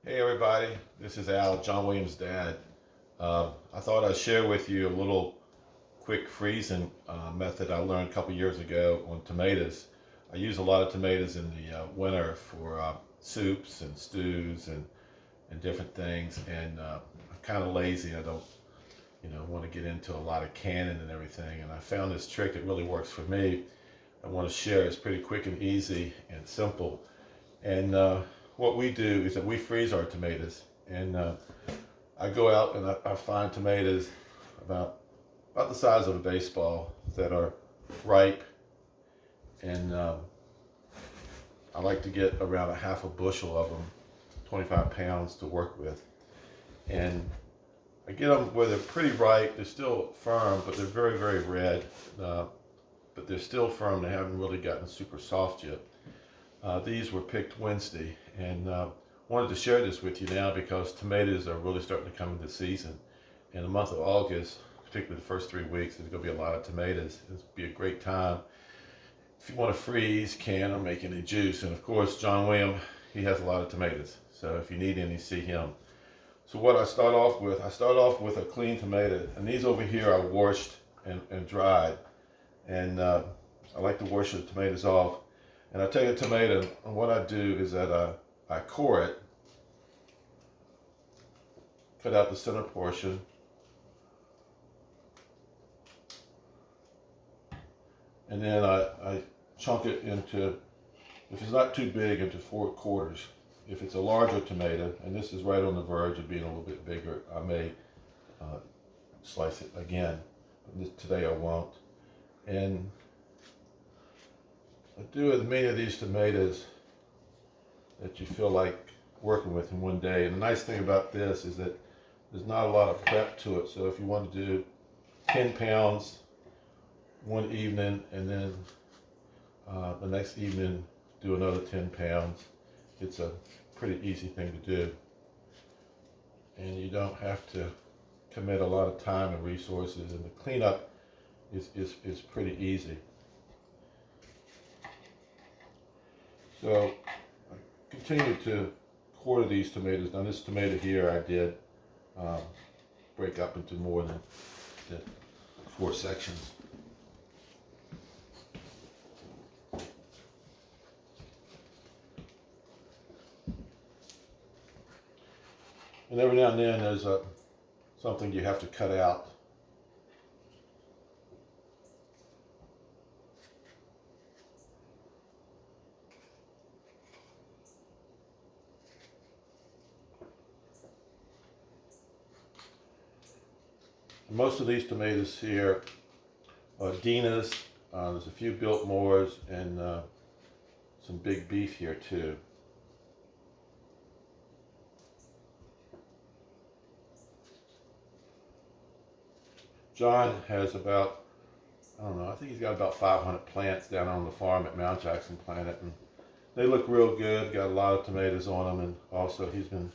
Hey everybody, this is Al, John Williams' dad. I thought I'd share with you a little quick freezing method I learned a couple years ago on tomatoes. I use a lot of tomatoes in the winter for soups and stews and different things. And I'm kind of lazy. I don't, want to get into a lot of canning and everything. And I found this trick that really works for me. I want to share. It's pretty quick and easy and simple. And what we do is that we freeze our tomatoes, and I go out and I find tomatoes about the size of a baseball that are ripe, and I like to get around a half a bushel of them, 25 pounds to work with, and I get them where they're pretty ripe. They're still firm, but they're very, very red. But they're still firm. They haven't really gotten super soft yet. These were picked Wednesday, and wanted to share this with you now because tomatoes are really starting to come into season. In the month of August, particularly the first 3 weeks, there's going to be a lot of tomatoes. It'll be a great time if you want to freeze, can, or make any juice. And of course, John William, he has a lot of tomatoes. So if you need any, see him. So what I start off with a clean tomato. And these over here I washed and dried. And I like to wash the tomatoes off. And I take a tomato, and what I do is that I core it, cut out the center portion, and then I chunk it into, if it's not too big, into 4/4. If it's a larger tomato, and this is right on the verge of being a little bit bigger, I may slice it again. But today I won't. And I do as many of these tomatoes that you feel like working with in one day. And the nice thing about this is that there's not a lot of prep to it. So if you want to do 10 pounds one evening and then the next evening do another 10 pounds, it's a pretty easy thing to do. And you don't have to commit a lot of time and resources, and the cleanup is pretty easy. So I continue to quarter these tomatoes. Now this tomato here I did break up into more than 4 sections. And every now and then there's something you have to cut out. Most of these tomatoes here are Dinas. There's a few Biltmores and some big beef here too. John has about, I don't know, I think he's got about 500 plants down on the farm at Mount Jackson Planet, and they look real good. Got a lot of tomatoes on them, and also he's been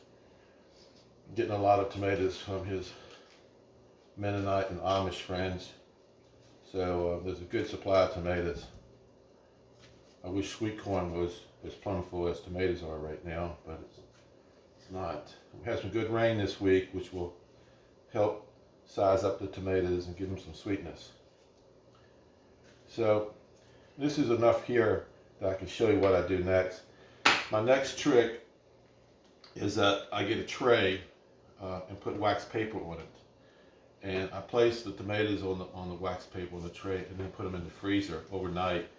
getting a lot of tomatoes from his Mennonite and Amish friends. So there's a good supply of tomatoes. I wish sweet corn was as plentiful as tomatoes are right now, but it's not. We had some good rain this week, which will help size up the tomatoes and give them some sweetness. So this is enough here that I can show you what I do next. My next trick is that I get a tray and put wax paper on it. And I place the tomatoes on the wax paper on the tray and then put them in the freezer overnight,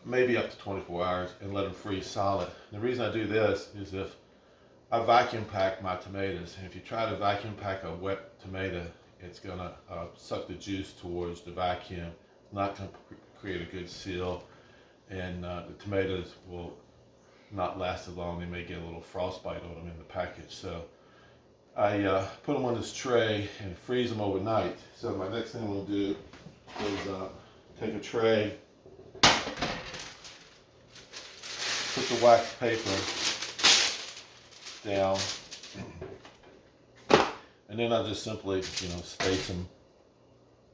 maybe up to 24 hours, and let them freeze solid. And the reason I do this is if I vacuum pack my tomatoes, and if you try to vacuum pack a wet tomato, it's gonna suck the juice towards the vacuum. It's not gonna create a good seal, and the tomatoes will not last as long. They may get a little frostbite on them in the package. So I put them on this tray and freeze them overnight. So my next thing I'm gonna do is take a tray, put the wax paper down, and then I just simply, space them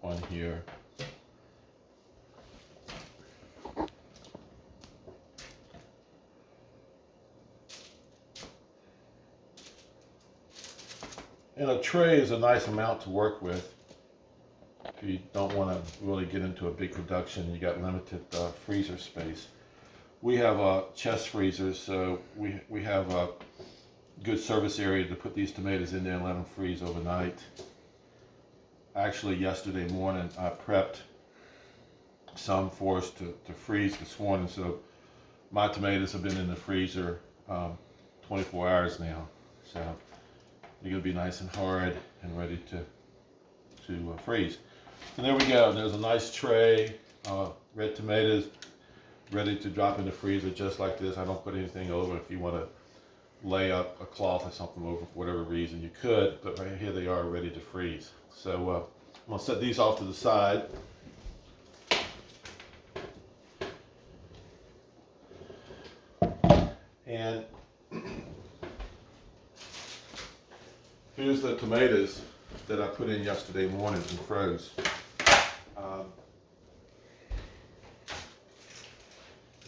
on here. And a tray is a nice amount to work with. If you don't want to really get into a big production, you got limited freezer space. We have chest freezers, so we have a good service area to put these tomatoes in there and let them freeze overnight. Actually, yesterday morning I prepped some for us to freeze this morning, so my tomatoes have been in the freezer 24 hours now, so they're going to be nice and hard and ready to freeze. So there we go. There's a nice tray, red tomatoes, ready to drop in the freezer just like this. I don't put anything over. If you want to lay up a cloth or something over for whatever reason, you could, but right here they are ready to freeze. So I'm going to set these off to the side. And here's the tomatoes that I put in yesterday morning and froze.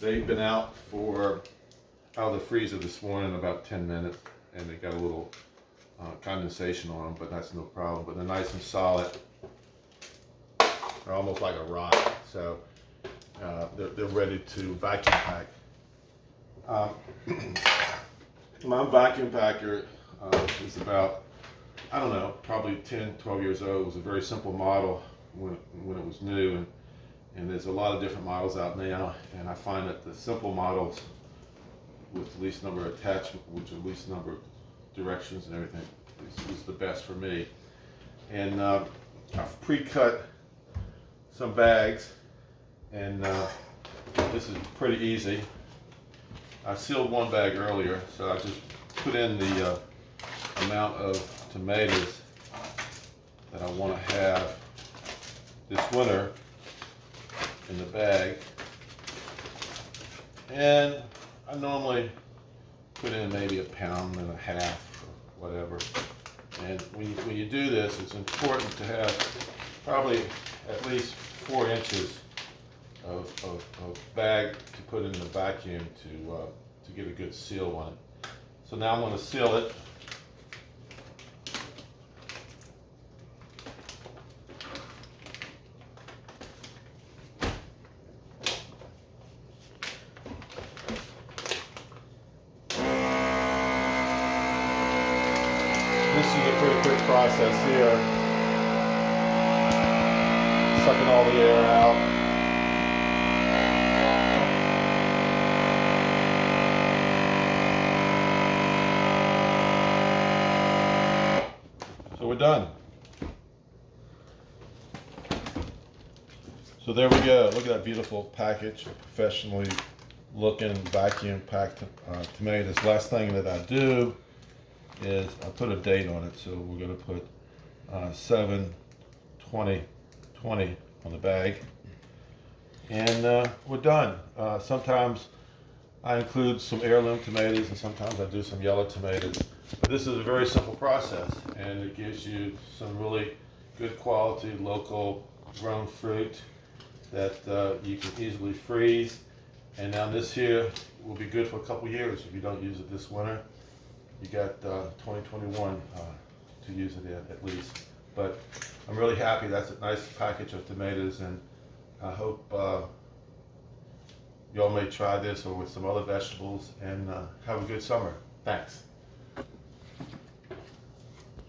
They've been out of the freezer this morning about 10 minutes, and they got a little condensation on them, but that's no problem. But they're nice and solid. They're almost like a rock, so they're ready to vacuum pack. My vacuum packer is about, I don't know, probably 10, 12 years old. It was a very simple model when it was new, and there's a lot of different models out now, and I find that the simple models with the least number of attachments, which are the least number of directions and everything, is the best for me. And I've pre-cut some bags, and this is pretty easy. I sealed one bag earlier, so I just put in the amount of tomatoes that I want to have this winter in the bag. And I normally put in maybe 1.5 pounds or whatever. And when you do this, it's important to have probably at least 4 inches of bag to put in the vacuum to get a good seal on it. So now I'm going to seal it. This is a pretty quick process here. Sucking all the air out. So we're done. So there we go. Look at that beautiful package of professionally looking vacuum packed tomatoes. Last thing that I do is I put a date on it. So we're going to put 7/20/20 on the bag. And we're done. Sometimes I include some heirloom tomatoes, and sometimes I do some yellow tomatoes. But this is a very simple process, and it gives you some really good quality local grown fruit that you can easily freeze. And now this here will be good for a couple years if you don't use it this winter. You got 2021 to use it in at least. But I'm really happy. That's a nice package of tomatoes, and I hope y'all may try this or with some other vegetables, and have a good summer. Thanks.